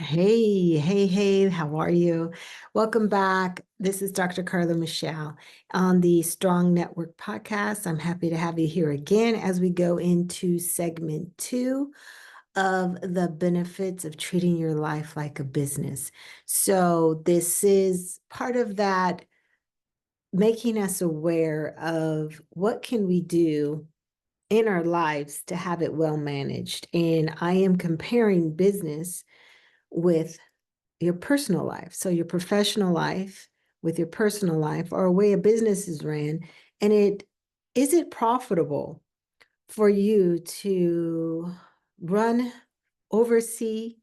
Hey, how are you? Welcome back. This is Dr. Carla Michelle on the Strong Network podcast. I'm happy to have you here again as we go into segment 2 of the benefits of treating your life like a business. So this is part of that, making us aware of what can we do in our lives to have it well managed. And I am comparing business with your personal life. So your professional life with your personal life, or a way a business is ran. And is it profitable for you to run, oversee,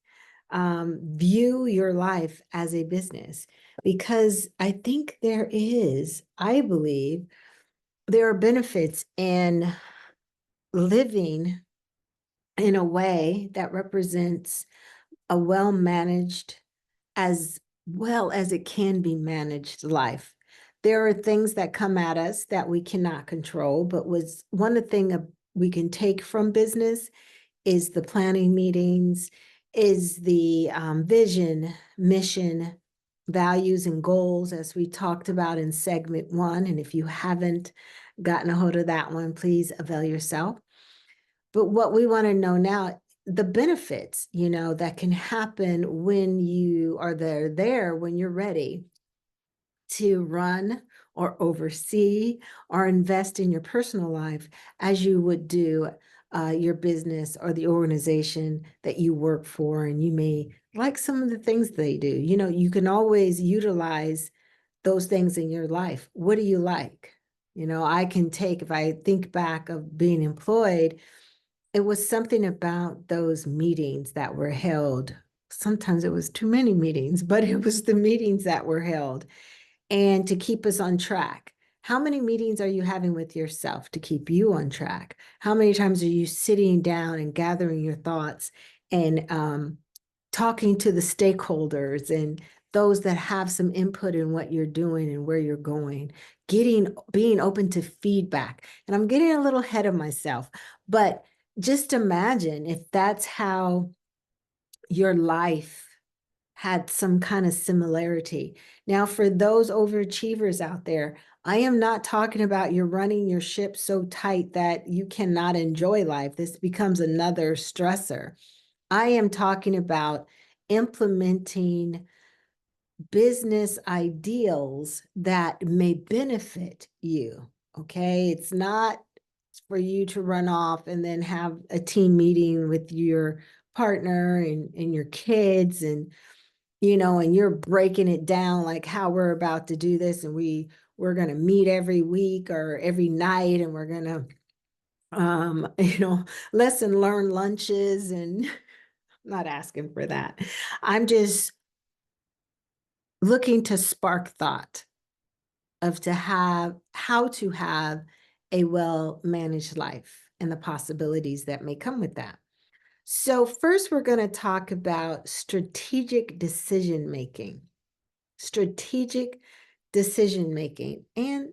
view your life as a business? Because I think I believe there are benefits in living in a way that represents a well-managed, as well as it can be managed, life. There are things that come at us that we cannot control, but was one of the things we can take from business is the planning meetings, is the vision, mission, values, and goals, as we talked about in segment 1. And if you haven't gotten a hold of that one, please avail yourself. But what we want to know now, the benefits, that can happen when you are there when you're ready to run or oversee or invest in your personal life as you would do your business or the organization that you work for. And you may like some of the things they do. You can always utilize those things in your life. What do you like? If I think back of being employed, it was something about those meetings that were held. Sometimes it was too many meetings, but it was the meetings that were held and to keep us on track. How many meetings are you having with yourself to keep you on track? How many times are you sitting down and gathering your thoughts and talking to the stakeholders and those that have some input in what you're doing and where you're going, being open to feedback? And I'm getting a little ahead of myself, but just imagine if that's how your life had some kind of similarity. Now, for those overachievers out there, I am not talking about you're running your ship so tight that you cannot enjoy life. This becomes another stressor. I am talking about implementing business ideals that may benefit you. Okay. It's not for you to run off and then have a team meeting with your partner and your kids and you're breaking it down like how we're about to do this, and we're going to meet every week or every night, and we're going to lesson learn lunches. And I'm not asking for that. I'm just looking to spark thought of how to have a well-managed life and the possibilities that may come with that. So first, we're going to talk about strategic decision making. Strategic decision making. And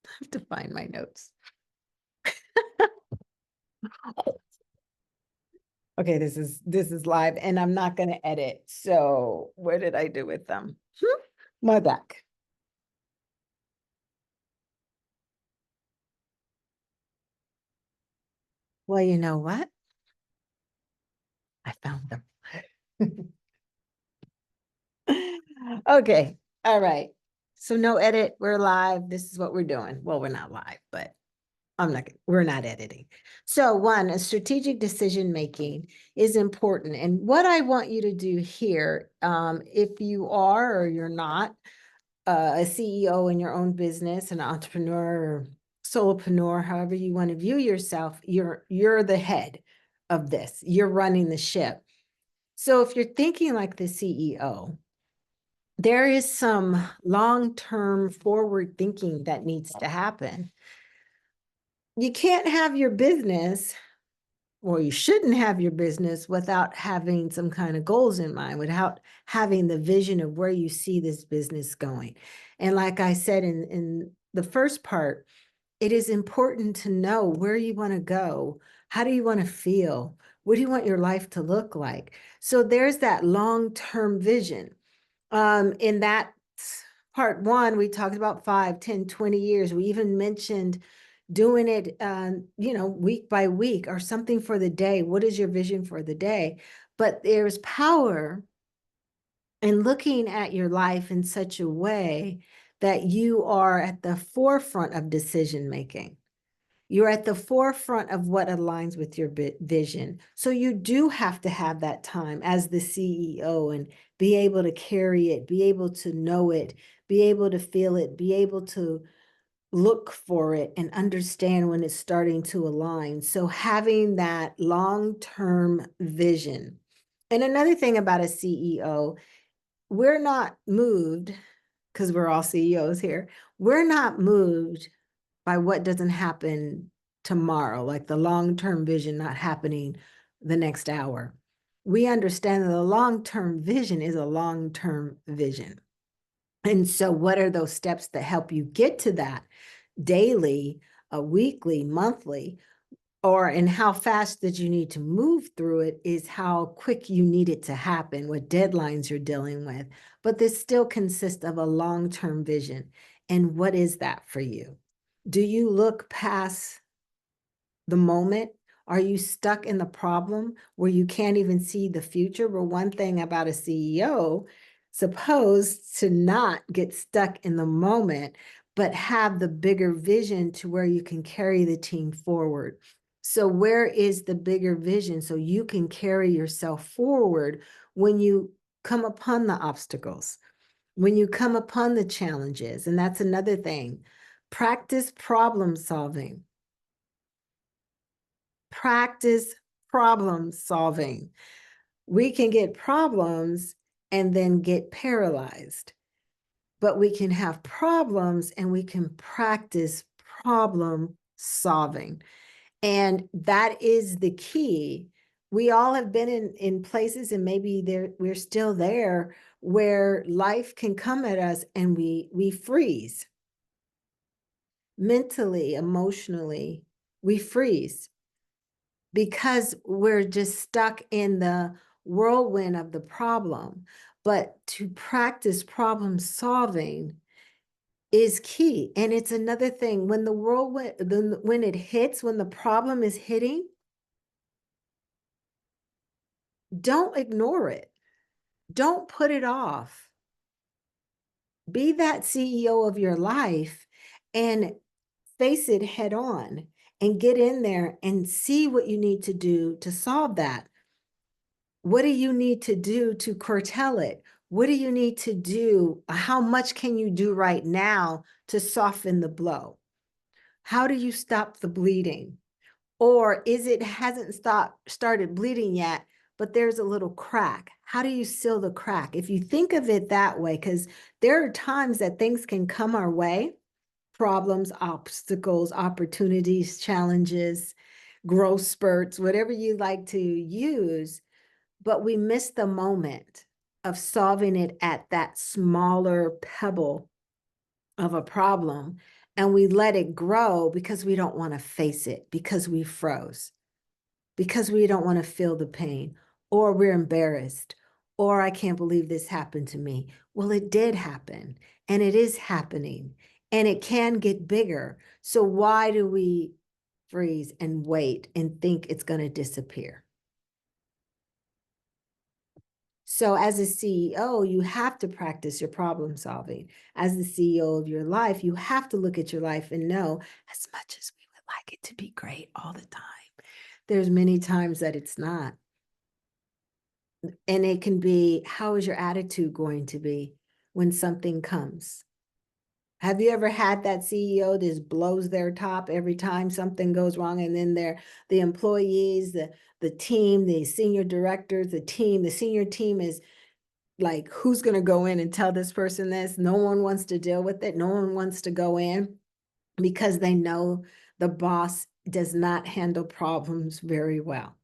I have to find my notes. Okay, this is live and I'm not going to edit. So where did I do with them? My back. Well, you know what? I found them. Okay. All right. So no edit. We're live. This is what we're doing. Well, we're not live, but we're not editing. So one, a strategic decision making is important. And what I want you to do here, if you are or you're not a CEO in your own business, an entrepreneur or solopreneur, however you want to view yourself, you're the head of this. You're running the ship. So if you're thinking like the CEO, there is some long-term forward thinking that needs to happen. You can't have your business, or you shouldn't have your business, without having some kind of goals in mind, without having the vision of where you see this business going. And like I said in the first part, it is important to know where you want to go. How do you want to feel? What do you want your life to look like? So there's that long-term vision. In that part one, we talked about 5, 10, 20 years. We even mentioned doing it, week by week or something for the day. What is your vision for the day? But there's power in looking at your life in such a way that you are at the forefront of decision making. You're at the forefront of what aligns with your vision. So you do have to have that time as the CEO and be able to carry it, be able to know it, be able to feel it, be able to look for it and understand when it's starting to align. So having that long-term vision. And another thing about a CEO, we're not moved, because we're all CEOs here, we're not moved by what doesn't happen tomorrow, like the long-term vision not happening the next hour. We understand that the long-term vision is a long-term vision. And so what are those steps that help you get to that daily, weekly, monthly, or and how fast that you need to move through it is how quick you need it to happen, what deadlines you're dealing with. But this still consists of a long-term vision. And what is that for you? Do you look past the moment? Are you stuck in the problem where you can't even see the future? Well, one thing about a CEO, supposed to not get stuck in the moment, but have the bigger vision to where you can carry the team forward. So where is the bigger vision so you can carry yourself forward when you come upon the obstacles, when you come upon the challenges? And that's another thing. Practice problem solving. Practice problem solving. We can get problems and then get paralyzed, but we can have problems and we can practice problem solving. And that is the key. We all have been in places, and maybe we're still there, where life can come at us and we freeze. Mentally, emotionally, we freeze because we're just stuck in the whirlwind of the problem. But to practice problem solving is key. And it's another thing, when the whirlwind, when it hits, when the problem is hitting, don't ignore it. Don't put it off. Be that CEO of your life and face it head on and get in there and see what you need to do to solve that. What do you need to do to curtail it? What do you need to do? How much can you do right now to soften the blow? How do you stop the bleeding? Or is it hasn't started bleeding yet, but there's a little crack? How do you seal the crack? If you think of it that way, because there are times that things can come our way, problems, obstacles, opportunities, challenges, growth spurts, whatever you like to use, but we miss the moment of solving it at that smaller pebble of a problem, and we let it grow because we don't want to face it, because we froze, because we don't want to feel the pain, or we're embarrassed, or I can't believe this happened to me. Well, it did happen, and it is happening, and it can get bigger. So why do we freeze and wait and think it's going to disappear? So as a CEO, you have to practice your problem solving. As the CEO of your life, you have to look at your life and know, as much as we would like it to be great all the time, there's many times that it's not. And it can be, how is your attitude going to be when something comes? Have you ever had that CEO that blows their top every time something goes wrong, and then the employees, the team, the senior directors, the senior team is like, who's going to go in and tell this person this? No one wants to deal with it. No one wants to go in because they know the boss does not handle problems very well.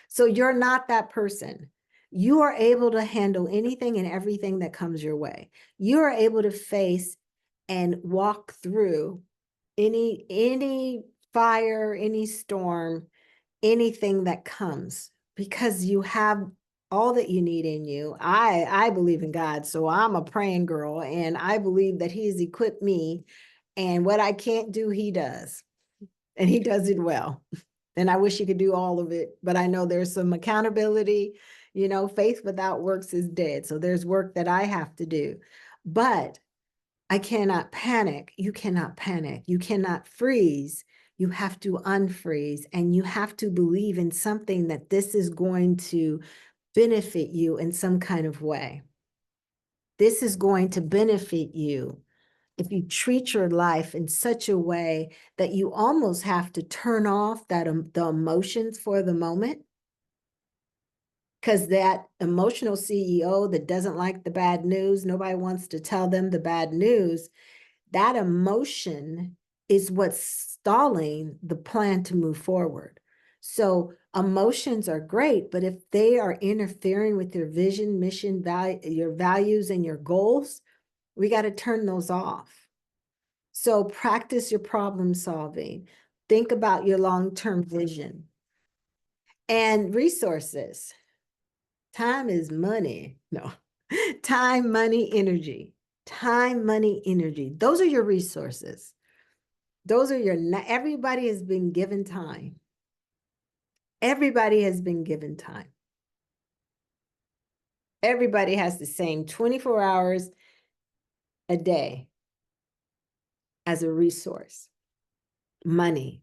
So you're not that person. You are able to handle anything and everything that comes your way. You are able to face and walk through any fire, any storm, anything that comes because you have all that you need in you. I believe in God, so I'm a praying girl, and I believe that He's equipped me, and what I can't do, He does, and He does it well. And I wish He could do all of it, but I know there's some accountability. Faith without works is dead. So there's work that I have to do, but I cannot panic. You cannot panic. You cannot freeze. You have to unfreeze, and you have to believe in something that this is going to benefit you in some kind of way. This is going to benefit you if you treat your life in such a way that you almost have to turn off the emotions for the moment, because that emotional CEO that doesn't like the bad news, nobody wants to tell them the bad news, that emotion is what's stalling the plan to move forward. So emotions are great, but if they are interfering with your vision, mission, value, your values, and your goals, we got to turn those off. So practice your problem solving. Think about your long-term vision and resources. Time is money. No, time, money, energy. Time, money, energy. Those are your resources. Those are everybody has been given time. Everybody has been given time. Everybody has the same 24 hours a day as a resource. Money.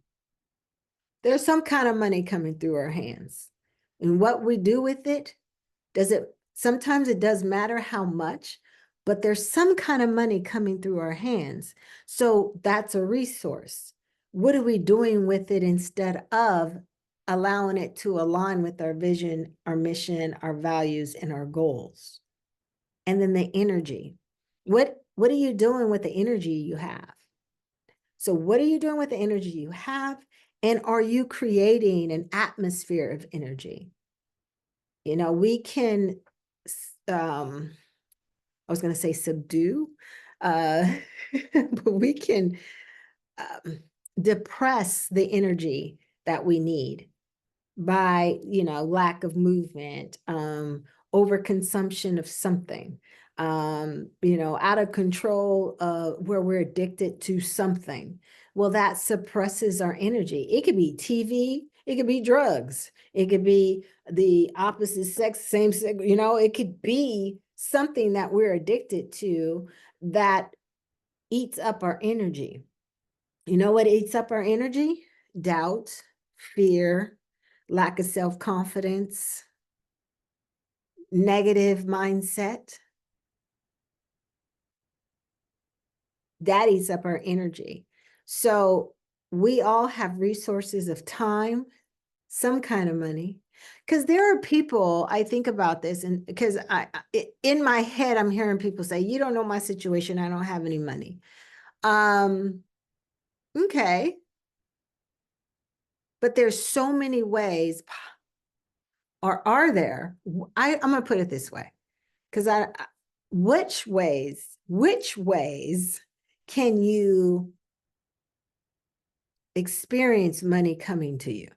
There's some kind of money coming through our hands. And what we do with it, sometimes it does matter how much, but there's some kind of money coming through our hands. So that's a resource. What are we doing with it instead of allowing it to align with our vision, our mission, our values, and our goals? And then the energy. What are you doing with the energy you have? So what are you doing with the energy you have? And are you creating an atmosphere of energy? We can, I was going to say subdue, but we can depress the energy that we need by, lack of movement, overconsumption of something, out of control, where we're addicted to something. Well, that suppresses our energy. It could be TV, it could be drugs, it could be the opposite sex, same sex, it could be something that we're addicted to that eats up our energy. You know what eats up our energy? Doubt, fear, lack of self-confidence, negative mindset. That eats up our energy. So we all have resources of time, some kind of money, because there are people, I think about this, and because in my head, I'm hearing people say, you don't know my situation, I don't have any money. Okay. But there's so many ways, or are there? I'm going to put it this way, because which ways can you experience money coming to you?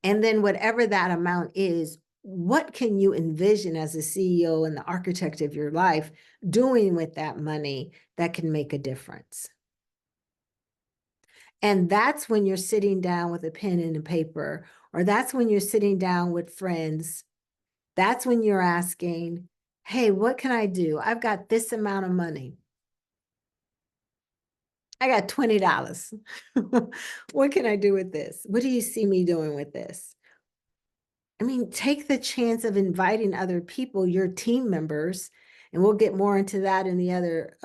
And then whatever that amount is, what can you envision as a CEO and the architect of your life doing with that money that can make a difference? And that's when you're sitting down with a pen and a paper, or that's when you're sitting down with friends. That's when you're asking, hey, what can I do? I've got this amount of money. I got $20. What can I do with this? What do you see me doing with this? I mean, take the chance of inviting other people, your team members, and we'll get more into that in the other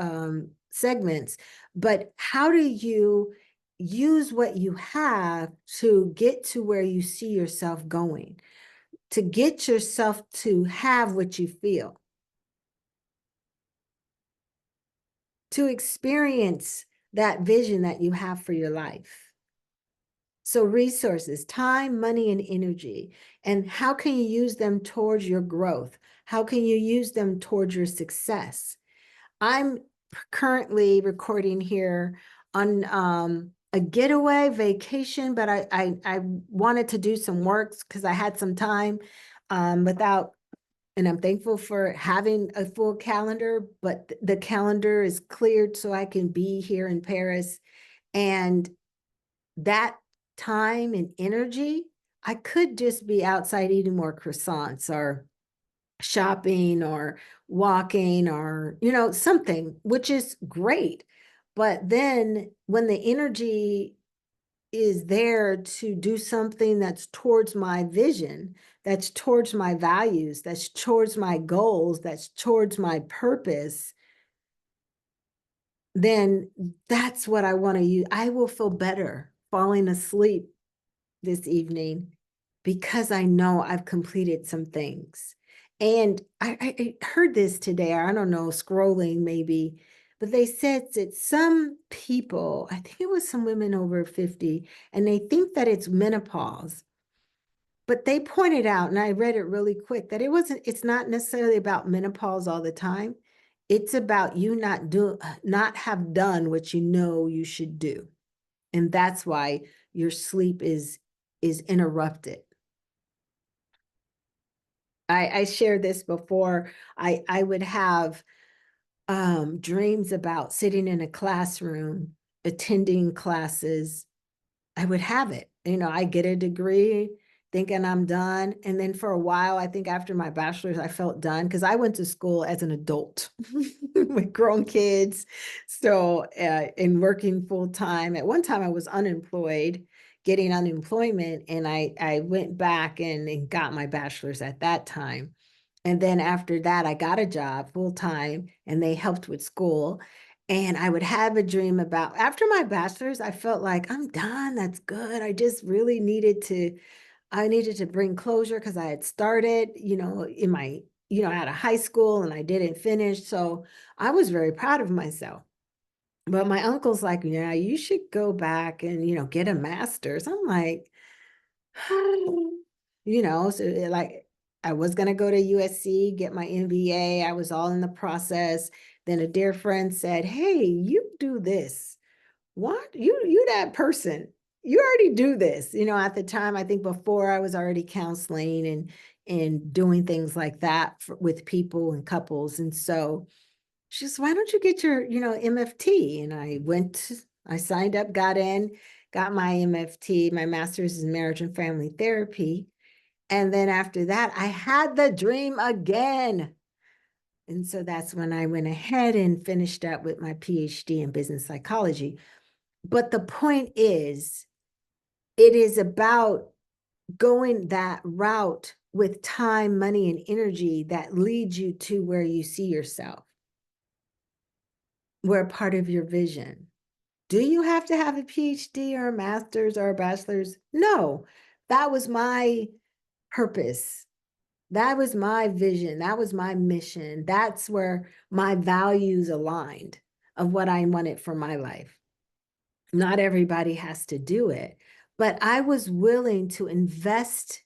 segments. But how do you use what you have to get to where you see yourself going, to get yourself to have what you feel, to experience that vision that you have for your life? So resources, time, money, and energy. And how can you use them towards your growth? How can you use them towards your success? I'm currently recording here on a getaway vacation, but I wanted to do some work because I had some time without, and I'm thankful for having a full calendar, but the calendar is cleared so I can be here in Paris. And that time and energy, I could just be outside eating more croissants or shopping or walking or, something, which is great. But then when the energy is there to do something that's towards my vision, that's towards my values, that's towards my goals, that's towards my purpose, then that's what I want to use. I will feel better falling asleep this evening because I know I've completed some things. And I heard this today, I don't know, scrolling maybe, but they said that some people, I think it was some women over 50, and they think that it's menopause. But they pointed out, and I read it really quick, that it's not necessarily about menopause all the time. It's about you not have done what you know you should do. And that's why your sleep is interrupted. I shared this before. I would have dreams about sitting in a classroom, attending classes. I would have it. I get a degree thinking I'm done. And then for a while, I think after my bachelor's, I felt done because I went to school as an adult with grown kids. So, and working full time. At one time, I was unemployed, getting unemployment. And I went back and got my bachelor's at that time. And then after that, I got a job full time and they helped with school. And I would have a dream about after my bachelor's, I felt like I'm done. That's good. I needed to bring closure because I had started, in my, out of high school and I didn't finish. So I was very proud of myself. But my uncle's like, yeah, you should go back and, get a master's. I'm like, so like I was going to go to USC, get my MBA. I was all in the process. Then a dear friend said, hey, you do this. What? You that person. You already do this. At the time, I think before I was already counseling and doing things like that with people and couples. And so she says, why don't you get your, MFT? And I signed up, got in, got my MFT, my master's in marriage and family therapy. And then after that, I had the dream again. And so that's when I went ahead and finished up with my PhD in business psychology. But the point is, it is about going that route with time, money, and energy that leads you to where you see yourself, where part of your vision. Do you have to have a PhD or a master's or a bachelor's? No, that was my purpose. That was my vision. That was my mission. That's where my values aligned of what I wanted for my life. Not everybody has to do it, but I was willing to invest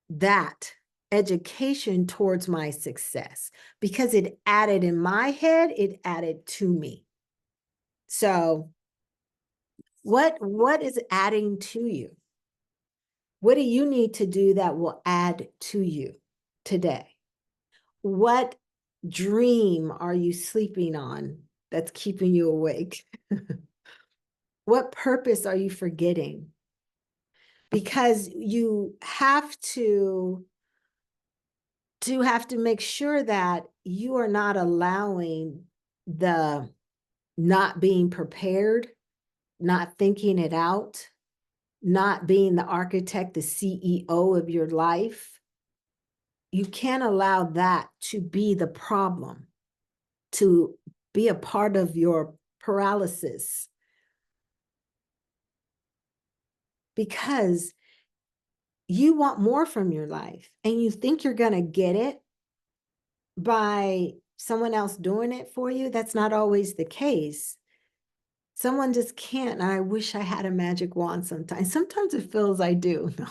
that education towards my success because it added in my head, it added to me. So what is adding to you? What do you need to do that will add to you today? What dream are you sleeping on that's keeping you awake? What purpose are you forgetting? Because you have to make sure that you are not allowing the not being prepared, not thinking it out, not being the architect, the CEO of your life. You can't allow that to be the problem, to be a part of your paralysis, because you want more from your life and you think you're going to get it by someone else doing it for you. That's not always the case. Someone just can't. And I wish I had a magic wand sometimes. Sometimes it feels I do. No,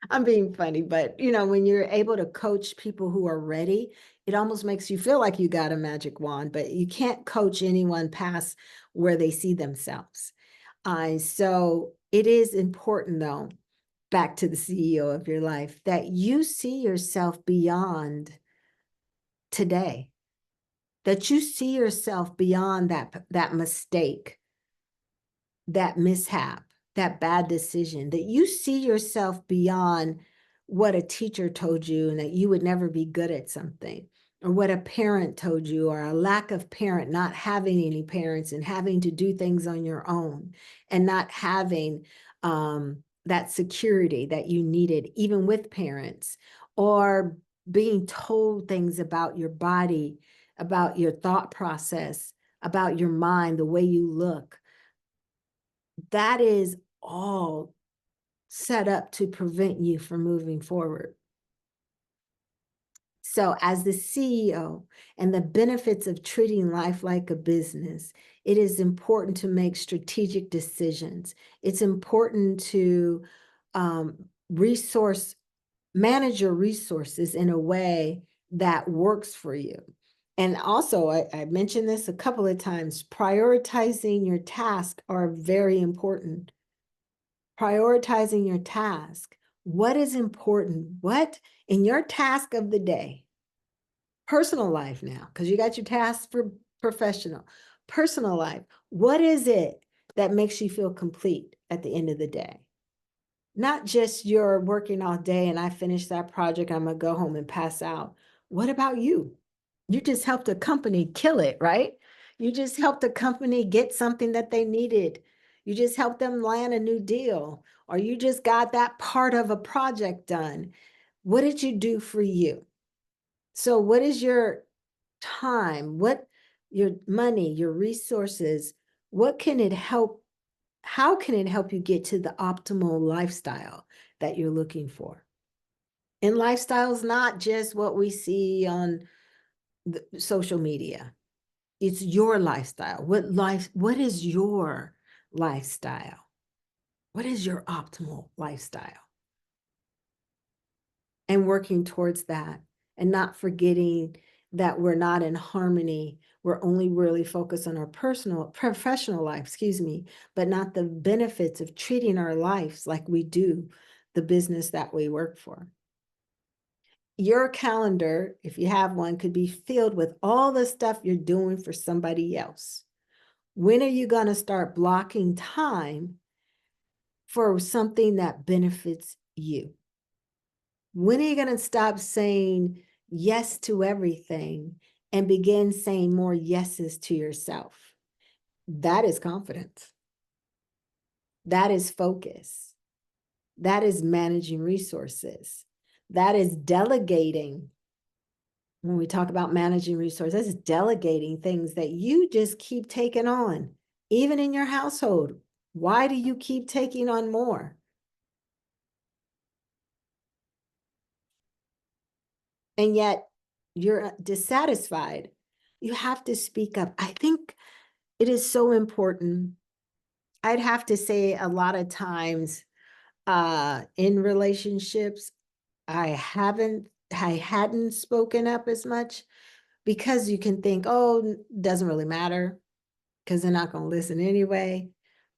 I'm being funny, but when you're able to coach people who are ready, it almost makes you feel like you got a magic wand, but you can't coach anyone past where they see themselves. So it is important, though, back to the CEO of your life, that you see yourself beyond today, that you see yourself beyond that mistake, that mishap, that bad decision, that you see yourself beyond what a teacher told you and that you would never be good at something, or what a parent told you, or a lack of parent, not having any parents and having to do things on your own and not having that security that you needed, even with parents, or being told things about your body, about your thought process, about your mind, the way you look. That is all set up to prevent you from moving forward. So as the CEO and the benefits of treating life like a business, it is important to make strategic decisions. It's important to manage your resources in a way that works for you. And also, I mentioned this a couple of times, prioritizing your tasks are very important. Prioritizing your task. What is important? What in your task of the day, personal life now, because you got your tasks for professional, personal life. What is it that makes you feel complete at the end of the day? Not just you're working all day and I finished that project, I'm going to go home and pass out. What about you? You just helped a company kill it, right? You just helped a company get something that they needed. You just helped them land a new deal, or you just got that part of a project done. What did you do for you? So what is your time? What your money, your resources? What can it help? How can it help you get to the optimal lifestyle that you're looking for? And lifestyle is not just what we see on the social media. It's your lifestyle. What is your lifestyle? What is your optimal lifestyle? And working towards that and not forgetting that we're not in harmony. We're only really focused on our professional life, but not the benefits of treating our lives like we do the business that we work for. Your calendar, if you have one, could be filled with all the stuff you're doing for somebody else. When are you going to start blocking time for something that benefits you? When are you going to stop saying yes to everything and begin saying more yeses to yourself? That is confidence. That is focus. That is managing resources. That is delegating. When we talk about managing resources, that's delegating things that you just keep taking on, even in your household. Why do you keep taking on more? And yet you're dissatisfied. You have to speak up. I think it is so important. I'd have to say a lot of times in relationships, I hadn't spoken up as much because you can think, oh, it doesn't really matter because they're not going to listen anyway.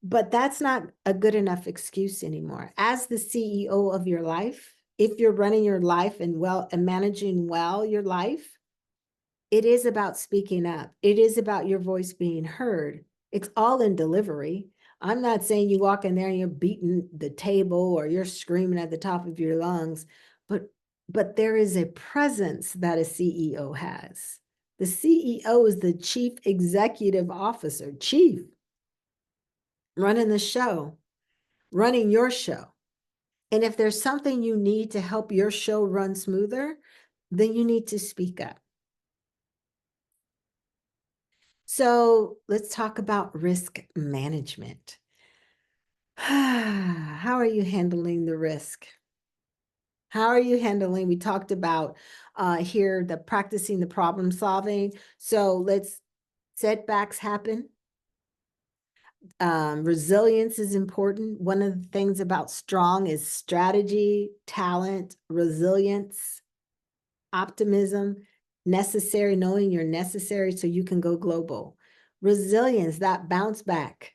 But that's not a good enough excuse anymore. As the CEO of your life, if you're running your life and managing well your life, it is about speaking up. It is about your voice being heard. It's all in delivery. I'm not saying you walk in there and you're beating the table or you're screaming at the top of your lungs, but there is a presence that a CEO has. The CEO is the chief executive officer, chief, running the show, running your show. And if there's something you need to help your show run smoother, then you need to speak up. So let's talk about risk management. How are you handling the risk? How are you handling? We talked about here the practicing the problem solving. So setbacks happen. Resilience is important. One of the things about strong is strategy, talent, resilience, optimism, necessary, knowing you're necessary so you can go global. Resilience, that bounce back.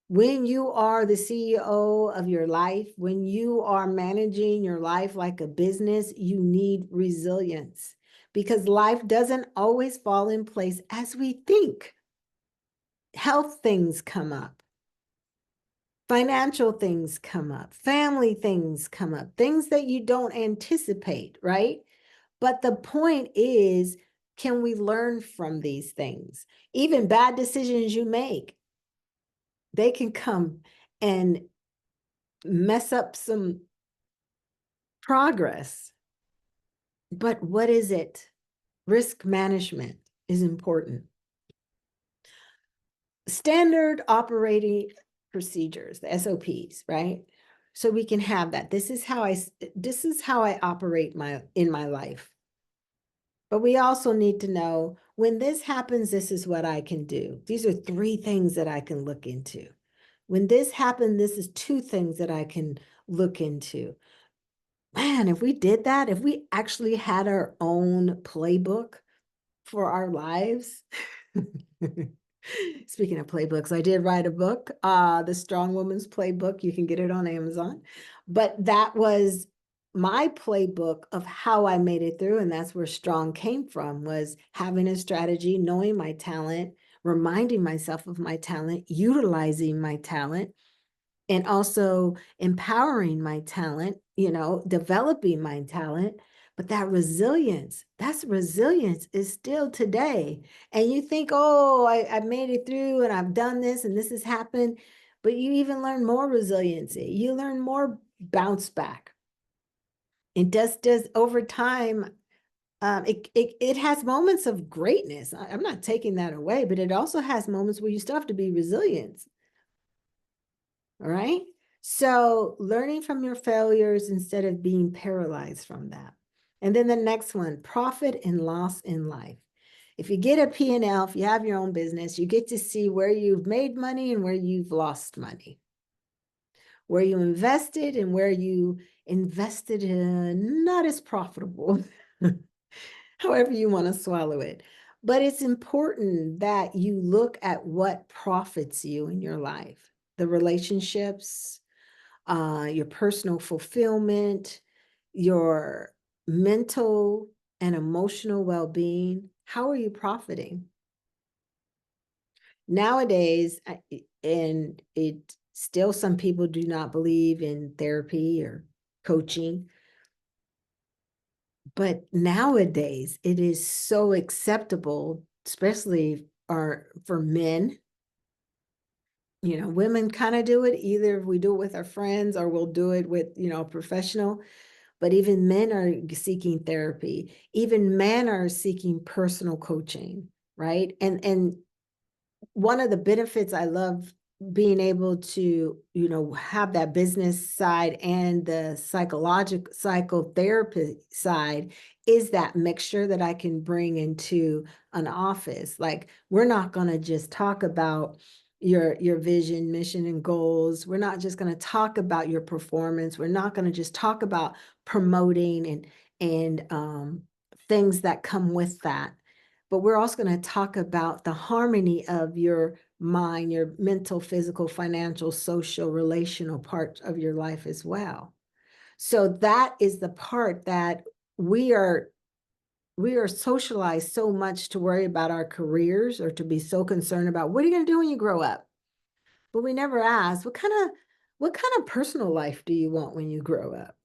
When you are the CEO of your life, when you are managing your life like a business, you need resilience because life doesn't always fall in place as we think. Health things come up. Financial things come up, family things come up, things that you don't anticipate, right? But the point is, can we learn from these things? Even bad decisions you make, they can come and mess up some progress. But what is it? Risk management is important. Standard operating procedures, the SOPs, right? So we can have that. This is how I operate in my life. But we also need to know when this happens, this is what I can do. These are 3 things that I can look into. When this happened, this is 2 things that I can look into. Man, if we did that, if we actually had our own playbook for our lives. Speaking of playbooks, I did write a book, The Strong Woman's Playbook. You can get it on Amazon. But that was my playbook of how I made it through. And that's where strong came from, was having a strategy, knowing my talent, reminding myself of my talent, utilizing my talent, and also empowering my talent, developing my talent. But that resilience, that's resilience is still today. And you think, oh, I made it through and I've done this and this has happened. But you even learn more resiliency. You learn more bounce back. It does over time. It has moments of greatness. I'm not taking that away, but it also has moments where you still have to be resilient. All right. So learning from your failures instead of being paralyzed from that. And then the next one, profit and loss in life. If you get a P&L, if you have your own business, you get to see where you've made money and where you've lost money, where you invested and where you invested in not as profitable, however you want to swallow it. But it's important that you look at what profits you in your life, the relationships, your personal fulfillment, your mental and emotional well-being. How are you profiting? Nowadays, and it still, some people do not believe in therapy or coaching, but nowadays it is so acceptable, especially for men. Women kind of do it. Either we do it with our friends or we'll do it with, a professional. But even men are seeking therapy. Even men are seeking personal coaching, right? And one of the benefits I love being able to, have that business side and the psychotherapy side is that mixture that I can bring into an office. Like, we're not going to just talk about your vision, mission, and goals. We're not just going to talk about your performance. We're not going to just talk about promoting and things that come with that. But we're also going to talk about the harmony of your mind, your mental, physical, financial, social, relational part of your life as well. So that is the part that we are socialized so much to worry about our careers or to be so concerned about what are you going to do when you grow up. But we never ask, what kind of personal life do you want when you grow up?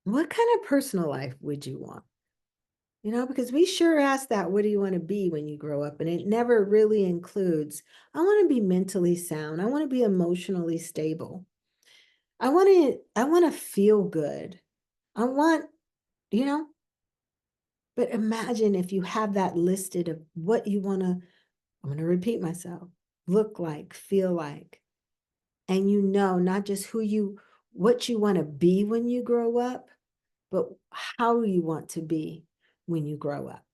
What kind of personal life would you want? Because we sure ask that, what do you want to be when you grow up? And it never really includes, I want to be mentally sound. I want to be emotionally stable. I want to feel good. I want, you know, but imagine if you have that listed of what you want to, I'm going to repeat myself, look like, feel like, and not just what you want to be when you grow up, but how you want to be when you grow up.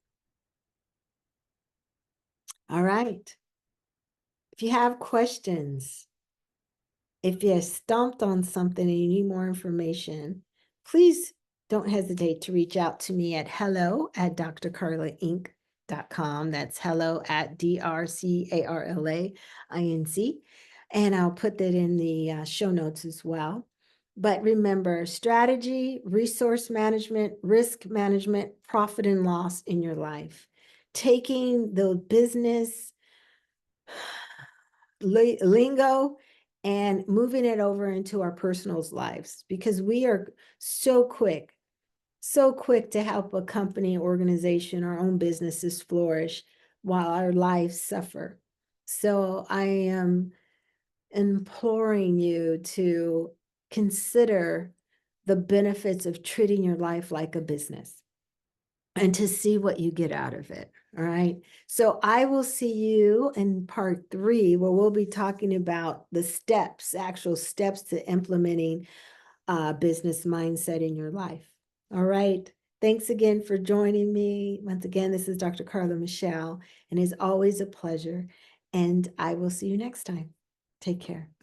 All right. If you have questions, if you're stumped on something and you need more information, please don't hesitate to reach out to me at hello@drcarlainc.com. That's hello@drcarlainc. And I'll put that in the show notes as well. But remember, strategy, resource management, risk management, profit and loss in your life. Taking the business lingo and moving it over into our personal lives, because we are so quick to help a company, organization, our own businesses flourish while our lives suffer. So I am imploring you to consider the benefits of treating your life like a business and to see what you get out of it. All right. So I will see you in part 3, where we'll be talking about the steps, actual steps to implementing business mindset in your life. All right. Thanks again for joining me. Once again, this is Dr. Carla Michelle, and it's always a pleasure. And I will see you next time. Take care.